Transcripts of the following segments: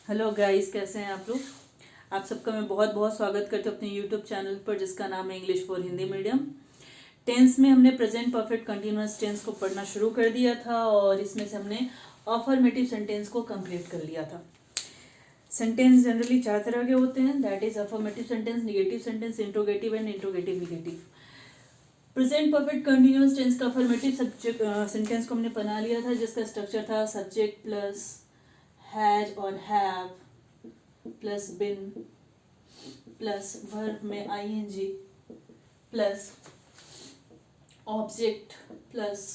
Hello guys, कैसे हैं आप लोग। आप सबका मैं बहुत बहुत स्वागत करती हूँ अपने यूट्यूब चैनल पर, जिसका नाम है English for Hindi medium. Tense में हमने प्रेजेंट परफेक्ट कंटिन्यूअस टेंस को पढ़ना शुरू कर दिया था और इसमें से हमने अफर्मेटिव सेंटेंस को कंप्लीट कर लिया था। सेंटेंस जनरली 4 तरह के होते हैं, that is affirmative sentence, negative sentence, interrogative and interrogative negative. Present perfect continuous tense का अफर्मेटिव सब्जेक्ट सेंटेंस को हमने बना लिया था, जिसका स्ट्रक्चर था सब्जेक्ट प्लस हैज और have plus been plus verb में ING plus object plus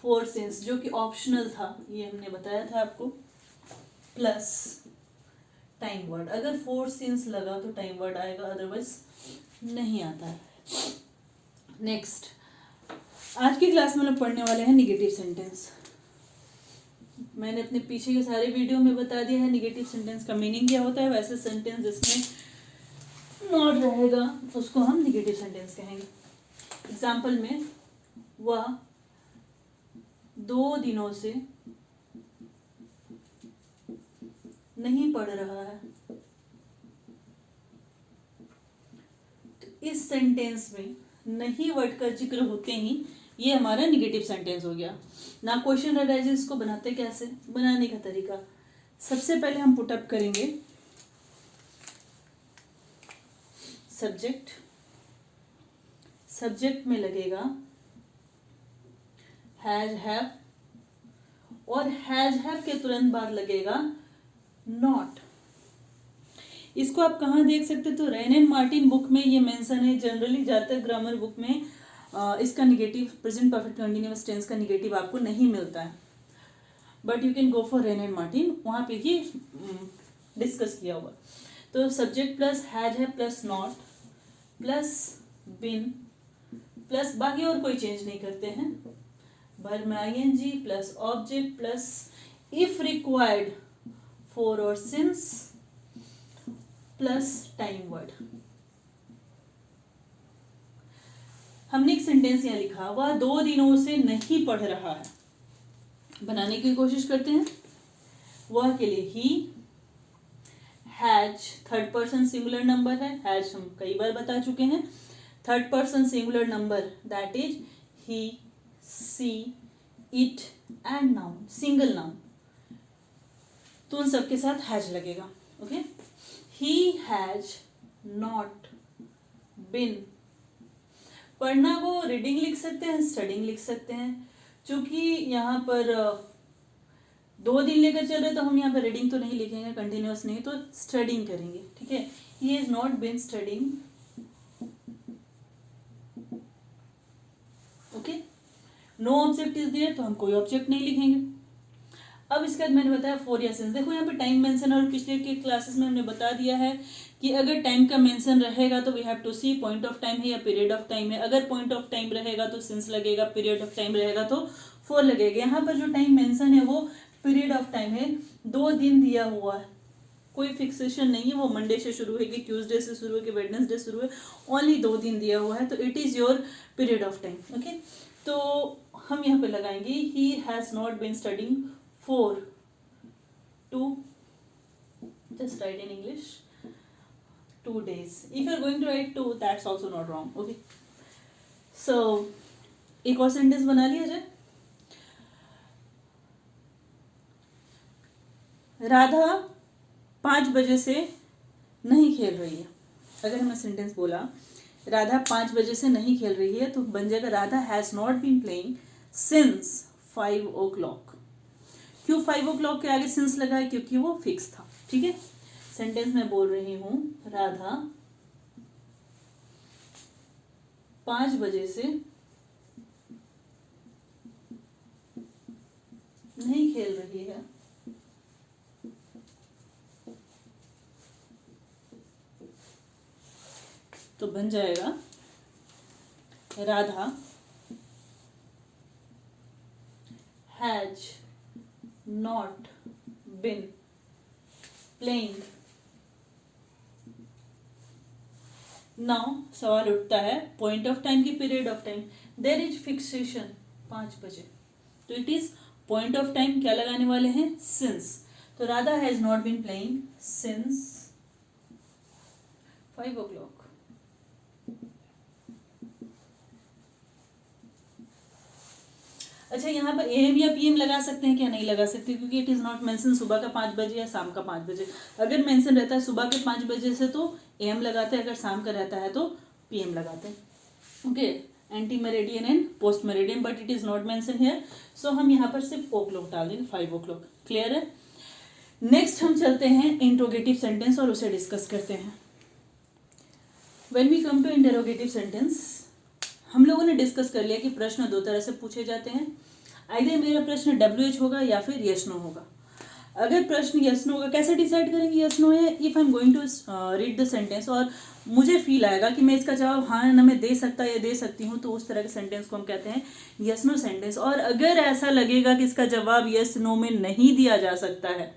for since, जो कि ऑप्शनल था, ये हमने बताया था आपको, प्लस टाइम वर्ड। अगर फोर सिंस लगा तो टाइम वर्ड आएगा, अदरवाइज नहीं आता है। नेक्स्ट, आज की क्लास में हम पढ़ने वाले हैं निगेटिव सेंटेंस। मैंने अपने पीछे के सारे वीडियो में बता दिया है निगेटिव सेंटेंस का मीनिंग क्या होता है। वैसे सेंटेंस जिसमें नॉट रहेगा उसको हम निगेटिव सेंटेंस कहेंगे। एग्जाम्पल में, वह 2 दिनों से नहीं पढ़ रहा है, तो इस सेंटेंस में नहीं वर्ड का जिक्र होते ही ये हमारा निगेटिव सेंटेंस हो गया। ना क्वेश्चन अराइजेस, इसको बनाते कैसे, बनाने का तरीका, सबसे पहले हम पुट अप करेंगे सब्जेक्ट। सब्जेक्ट में लगेगा हैज हैव और हैज हैव के तुरंत बाद लगेगा नॉट। इसको आप कहाँ देख सकते, तो रेन एंड मार्टिन बुक में ये मेंशन है। जनरली ज्यादातर ग्रामर बुक में इसका negative, present perfect continuous tense का निगेटिव आपको नहीं मिलता है, but you can go for Wren and Martin, वहां पे ही डिस्कस किया हुआ। तो सब्जेक्ट प्लस हैज है plus not plus been plus बाकी और कोई चेंज नहीं करते हैं, वर्ब में ING plus object plus if required for और सिंस प्लस टाइम वर्ड। हमने एक सेंटेंस यहाँ लिखा, वह 2 दिनों से नहीं पढ़ रहा है। बनाने की कोशिश करते हैं। वह के लिए ही, has third person singular number है, हैज हम कई बार बता चुके हैं। Third person singular number that is he, she, it and noun, single noun, तो उन सबके साथ हैज लगेगा। Okay, he has not been. पढ़ना को रीडिंग लिख सकते हैं, स्टडिंग लिख सकते हैं। चूंकि यहाँ पर 2 दिन लेकर चल रहे तो हम यहाँ पर रीडिंग तो नहीं लिखेंगे, कंटिन्यूअस नहीं, तो स्टडिंग करेंगे। ठीक है, he has not been studying. Okay, no object is there, तो हम कोई ऑब्जेक्ट नहीं लिखेंगे। अब इसके बाद मैंने बताया फोर या सिंस। देखो यहाँ पे टाइम मेंशन, और पिछले के क्लासेस में हमने बता दिया है कि अगर टाइम का मेंशन रहेगा तो we have to see point of time है या पीरियड ऑफ टाइम है। अगर पॉइंट ऑफ टाइम रहेगा तो सिंस लगेगा, पीरियड ऑफ टाइम रहेगा तो फोर लगेगा। यहाँ पर जो टाइम मेंशन है वो पीरियड ऑफ टाइम है, 2 दिन दिया हुआ है, कोई फिक्सेशन नहीं है, वो मंडे से शुरू है कि ट्यूसडे से शुरू है कि वेडनेसडे शुरू है, ओनली 2 दिन दिया हुआ है, तो it is your period of time. Okay, तो हम यहाँ पे लगाएंगे he has not been studying for 2, just write in English 2 days. If you are going to write 2, that's also not wrong. Okay, so एक और सेंटेंस बना लिया जाए। राधा 5 बजे से नहीं खेल रही है। अगर हमने सेंटेंस बोला राधा 5 बजे से नहीं खेल रही है, तो बन जाएगा Radha has not been playing since 5 o'clock। क्यों 5 o'clock के आगे सिंस लगा है, क्योंकि वो फिक्स था। ठीक है, सेंटेंस में बोल रही हूं, राधा 5 बजे से नहीं खेल रही है, तो बन जाएगा Radha has not been playing. Now सवाल उठता है पॉइंट ऑफ टाइम की period of time, there is fixation 5 बजे, तो it is point of time क्या लगाने वाले हैं, सिंस। तो Radha has not been playing since 5 o'clock। अच्छा, यहाँ पर AM या PM लगा सकते हैं क्या? नहीं लगा सकते, क्योंकि इट इज नॉट मेंशन सुबह का 5 बजे या शाम का 5 बजे। अगर मेंशन रहता है सुबह के 5 बजे से तो AM लगाते हैं, अगर शाम का रहता है तो PM लगाते हैं। Okay, ante meridian and post meridian, but it is not mention here, so हम यहाँ पर सिर्फ o'clock डाल देंगे, 5 o'clock। क्लियर है? नेक्स्ट हम चलते हैं इंट्रोगेटिव सेंटेंस और उसे डिस्कस करते हैं। When we come to interrogative sentence, हम लोगों ने डिस्कस कर लिया कि प्रश्न दो तरह से पूछे जाते हैं। आइदर मेरा प्रश्न WH होगा या फिर यस नो होगा। अगर प्रश्न यस नो होगा, कैसे डिसाइड करेंगे यस नो है? If I am going to read the sentence और मुझे फील आएगा कि मैं इसका जवाब हाँ ना मैं दे सकता या दे सकती हूँ, तो उस तरह के सेंटेंस को हम कहते हैं यस नो सेंटेंस। और अगर ऐसा लगेगा कि इसका जवाब यस नो में नहीं दिया जा सकता है,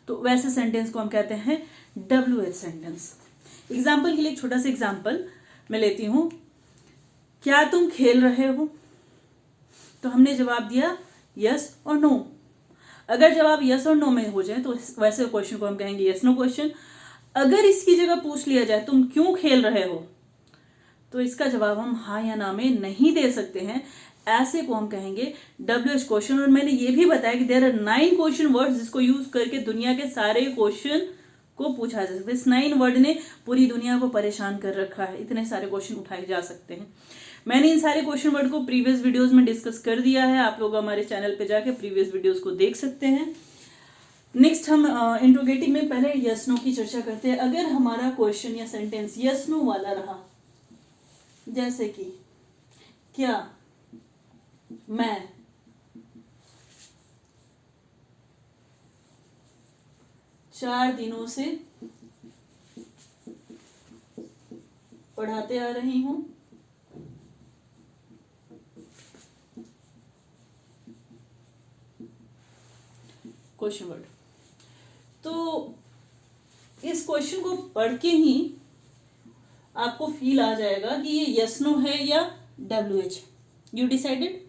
तो वैसे सेंटेंस को हम कहते हैं WH सेंटेंस। एग्जाम्पल के लिए एक छोटा सा एग्जाम्पल मैं लेती हूँ। क्या तुम खेल रहे हो? तो हमने जवाब दिया यस और नो। अगर जवाब यस और नो में हो जाए तो वैसे क्वेश्चन को हम कहेंगे यस नो क्वेश्चन। अगर इसकी जगह पूछ लिया जाए तुम क्यों खेल रहे हो, तो इसका जवाब हम हाँ या ना में नहीं दे सकते हैं, ऐसे को हम कहेंगे WH क्वेश्चन। और मैंने ये भी बताया कि देयर आर 9 क्वेश्चन वर्ड्स जिसको यूज करके दुनिया के सारे क्वेश्चन को पूछा जा सकता है। इस 9 वर्ड ने पूरी दुनिया को परेशान कर रखा है, इतने सारे क्वेश्चन उठाए जा सकते हैं। मैंने इन सारे क्वेश्चन वर्ड को प्रीवियस वीडियोस में डिस्कस कर दिया है, आप लोग हमारे चैनल पे जाके प्रीवियस वीडियोस को देख सकते हैं। नेक्स्ट हम इंट्रोगेटिव में पहले यस नो की चर्चा करते हैं। अगर हमारा क्वेश्चन या सेंटेंस यस नो वाला रहा, जैसे कि क्या मैं चार दिनों से पढ़ाते आ रही हूं, क्वेश्चन वर्ड। तो इस क्वेश्चन को पढ़ के ही आपको फील आ जाएगा कि ये यस नो है या WH। You decided.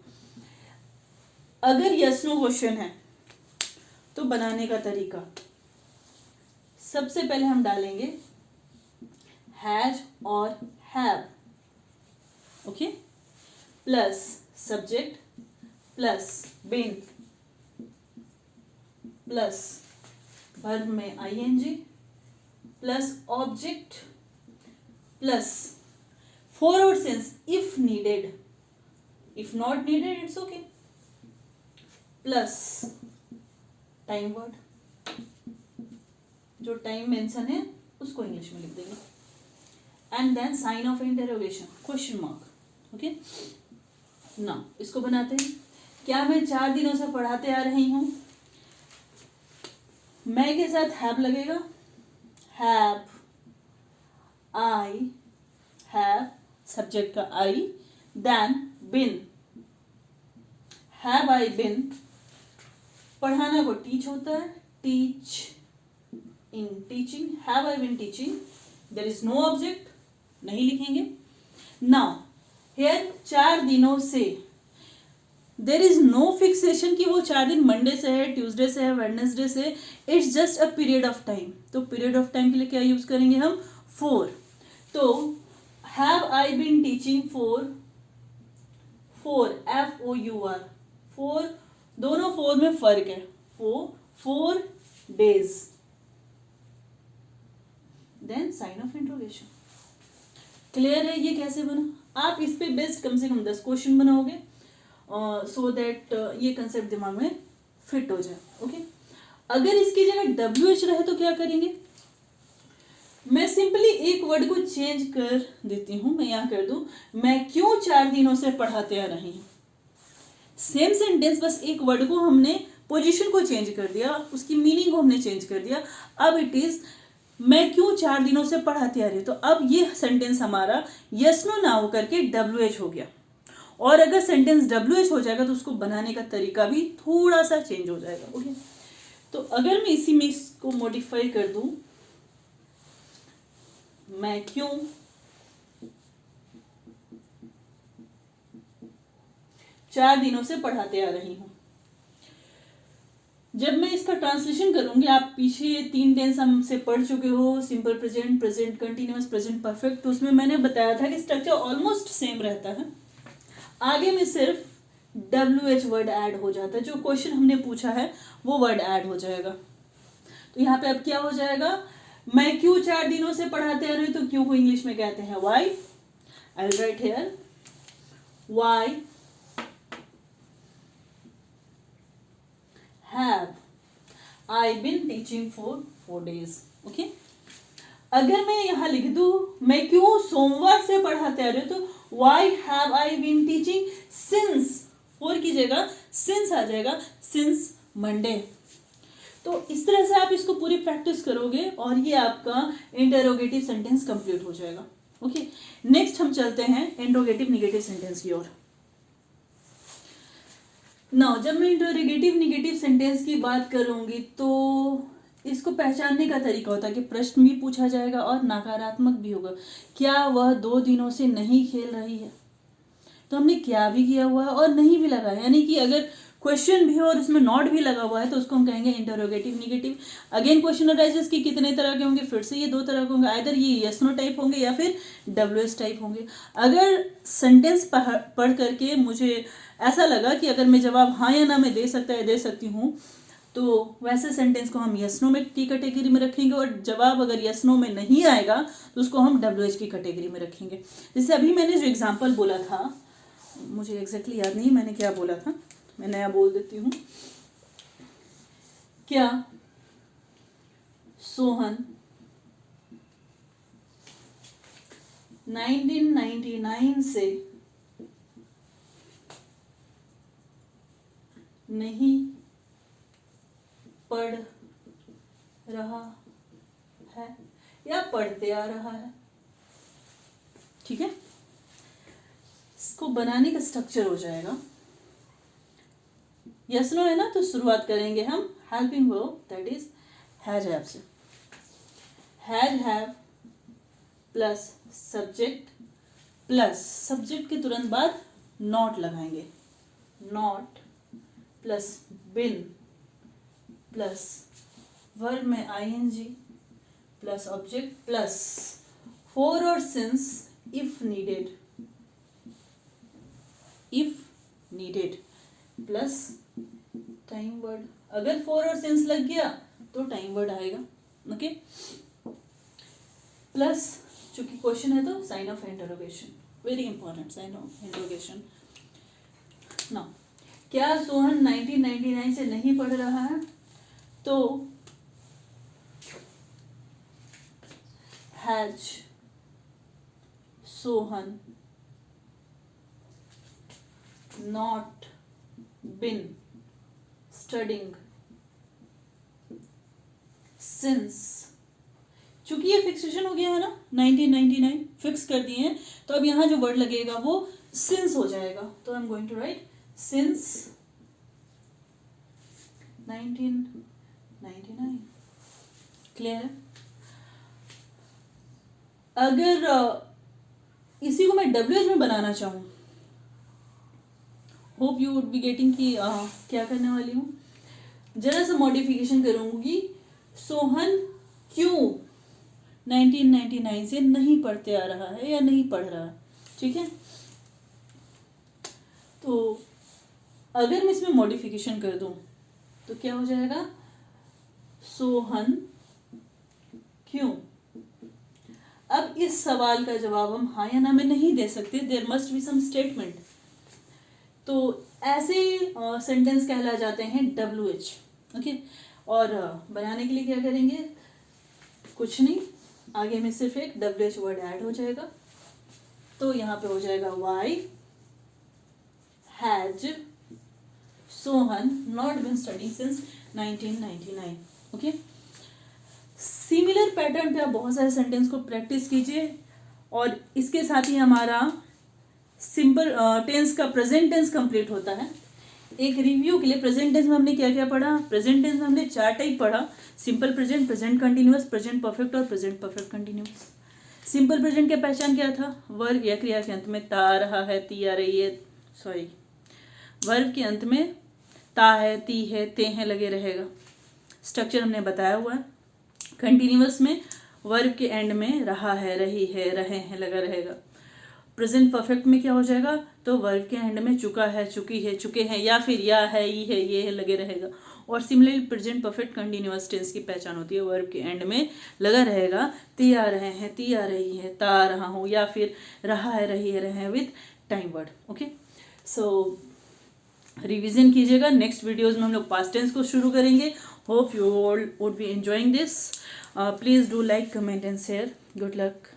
अगर यस नो क्वेश्चन है तो बनाने का तरीका, सबसे पहले हम डालेंगे हैज और have, okay, plus subject plus been plus verb में ING plus object plus forward sense if needed, if not needed it's okay, plus time word, जो टाइम मेंशन है उसको इंग्लिश में लिख देंगे, and then sign of interrogation question mark. Okay, ना इसको बनाते हैं। क्या मैं 4 दिनों से पढ़ाते आ रही हूं, मैं के साथ हैव लगेगा, हैव आई, हैव सब्जेक्ट का आई, देन बिन, हैव आई बिन, पढ़ाना को टीच होता है, teach in teaching, have I been teaching, there is no object, नहीं लिखेंगे। नाउ हियर 4 दिनों से, देयर इज नो फिक्सेशन कि वो 4 दिन मंडे से है, ट्यूसडे से है, वेडनेसडे से, it's just a period of time. तो पीरियड ऑफ टाइम के लिए क्या यूज करेंगे हम, फोर। तो have I been teaching for, FOUR, for, दोनों फोर में फर्क है, 4 days, then sign of interrogation. Clear है ये कैसे बना? आप इस पे बेस्ड कम से कम 10 क्वेश्चन बनाओगे, सो दैट ये कंसेप्ट दिमाग में फिट हो जाए। ओके, अगर इसकी जगह WH रहे तो क्या करेंगे? मैं सिंपली एक वर्ड को चेंज कर देती हूं। मैं यहां कर दूं, मैं क्यों 4 दिनों से पढ़ाते आ रही हूं। सेम सेंटेंस, बस एक वर्ड को हमने पोजीशन को चेंज कर दिया, उसकी मीनिंग को हमने चेंज कर दिया। अब इट इज मैं क्यों 4 दिनों से पढ़ाते आ रही हूं। तो अब ये सेंटेंस हमारा यस नो ना हो करके WH हो गया। और अगर सेंटेंस WH हो जाएगा तो उसको बनाने का तरीका भी थोड़ा सा चेंज हो जाएगा। ओके, तो अगर मैं इसी में इसको मॉडिफाई कर दूं, मैं क्यों 4 दिनों से पढ़ाते आ रही हूं, जब मैं इसका ट्रांसलेशन करूंगी, आप पीछे 3 टेंस हमसे पढ़ चुके हो, simple present, present continuous, present perfect, तो उसमें मैंने बताया था कि स्ट्रक्चर ऑलमोस्ट सेम रहता है, आगे में सिर्फ WH वर्ड ऐड हो जाता है, जो क्वेश्चन हमने पूछा है वो वर्ड ऐड हो जाएगा। तो यहाँ पे अब क्या हो जाएगा, मैं क्यों 4 दिनों से पढ़ाते आ रही हूँ, तो क्यों को इंग्लिश में कहते हैं why. I will write here why have I been teaching for 4 days। Okay, अगर मैं यहाँ लिख दूं मैं क्यों सोमवार से पढ़ाते आ रही हूँ, तो why have I been teaching since, 4 की जगह सिंस आ जाएगा, सिंस मंडे। तो इस तरह से आप इसको पूरी प्रैक्टिस करोगे और ये आपका इंटरोगेटिव सेंटेंस कंप्लीट हो जाएगा। ओके, नेक्स्ट हम चलते हैं इंटरोगेटिव निगेटिव सेंटेंस की ओर। नाउ जब मैं इंटरोगेटिव निगेटिव सेंटेंस की बात करूंगी तो इसको पहचानने का तरीका होता है कि प्रश्न भी पूछा जाएगा और नकारात्मक भी होगा। क्या वह 2 दिनों से नहीं खेल रही है, तो हमने क्या भी किया हुआ है और नहीं भी लगा, यानी कि अगर क्वेश्चन भी और उसमें नॉट भी लगा हुआ है तो उसको हम कहेंगे interrogative negative. Again question arises कि कितने तरह के होंगे, फिर से ये 2 तरह के होंगे, आइदर ये यस नो टाइप होंगे या फिर WS टाइप होंगे। अगर सेंटेंस पढ़ करके मुझे ऐसा लगा कि अगर मैं जवाब हाँ या ना में दे सकती हूँ, तो वैसे सेंटेंस को हम यस नो में की कैटेगरी में रखेंगे, और जवाब अगर यस नो में नहीं आएगा तो उसको हम WH की कैटेगरी में रखेंगे। जैसे अभी मैंने जो एग्जाम्पल बोला था, मुझे एग्जैक्टली याद नहीं मैंने क्या बोला था, मैं नया बोल देती हूँ। क्या सोहन 1999 से नहीं पढ़ रहा है या पढ़ते आ रहा है। ठीक है, इसको बनाने का स्ट्रक्चर हो जाएगा, यस नो है ना, तो शुरुआत करेंगे हम helping verb that is has have से। Has have plus subject, plus subject के तुरंत बाद नॉट लगाएंगे, not plus been plus verb में ING plus object plus for और since if needed plus time word. अगर फॉर और सिंस लग गया तो टाइम वर्ड आएगा। ओके, प्लस चूंकि क्वेश्चन है तो sign of interrogation, very important sign of interrogation. Now क्या सोहन 1999 से नहीं पढ़ रहा है, तो has Sohan not been studying since, चूंकि ये फिक्सेशन हो गया है ना, 1999 फिक्स कर दिए हैं, तो अब यहां जो वर्ड लगेगा वो सिंस हो जाएगा। तो I am going to write since 1999। Clear है? अगर इसी को मैं WH में बनाना चाहूं, hope you would be getting कि क्या करने वाली हूँ, जरा सा मॉडिफिकेशन करूंगी, सोहन क्यों 1999 से नहीं पढ़ते आ रहा है या नहीं पढ़ रहा है। ठीक है, तो अगर मैं इसमें मॉडिफिकेशन कर दूं तो क्या हो जाएगा, सोहन क्यों। अब इस सवाल का जवाब हम हाँ या ना में नहीं दे सकते, there must be some statement, तो ऐसे सेंटेंस कहला जाते हैं WH। ओके, और बनाने के लिए क्या करेंगे, कुछ नहीं, आगे में सिर्फ एक WH वर्ड ऐड हो जाएगा, तो यहाँ पे हो जाएगा why has Sohan not been studying since 1999। Okay, similar pattern पे आप बहुत सारे सेंटेंस को प्रैक्टिस कीजिए, और इसके साथ ही हमारा सिंपल टेंस का प्रेजेंट टेंस कंप्लीट होता है। एक रिव्यू के लिए प्रेजेंट टेंस में हमने क्या क्या पढ़ा, प्रेजेंट टेंस में हमने 4 टाइप पढ़ा, simple present, present continuous, present perfect और present perfect continuous. Simple present की पहचान क्या था, वर्ब या क्रिया के अंत में ता आ रहा है, ती आ रही है, सॉरी वर्ब के अंत में ता है, ती है, ते हैं लगे रहेगा। स्ट्रक्चर हमने बताया हुआ है। कंटिन्यूअस में वर्ब के एंड में रहा है, रही है, रहे हैं लगा रहेगा। प्रेजेंट परफेक्ट में क्या हो जाएगा, तो वर्ब के एंड में चुका है, चुकी है, चुके हैं, या फिर या है, ई है, ये है लगे रहेगा। और similarly present perfect continuous tense की पहचान होती है, वर्ब के एंड में लगा रहेगा ती आ रहे हैं, ती आ रही है, ता आ रहा हूँ, या फिर रहा है, रही है, रहे हैं with time word. Okay, so revision कीजिएगा। नेक्स्ट वीडियोज में हम लोग पास्ट टेंस को शुरू करेंगे। Hope you all would be enjoying this. Please do like, comment and share. Good luck.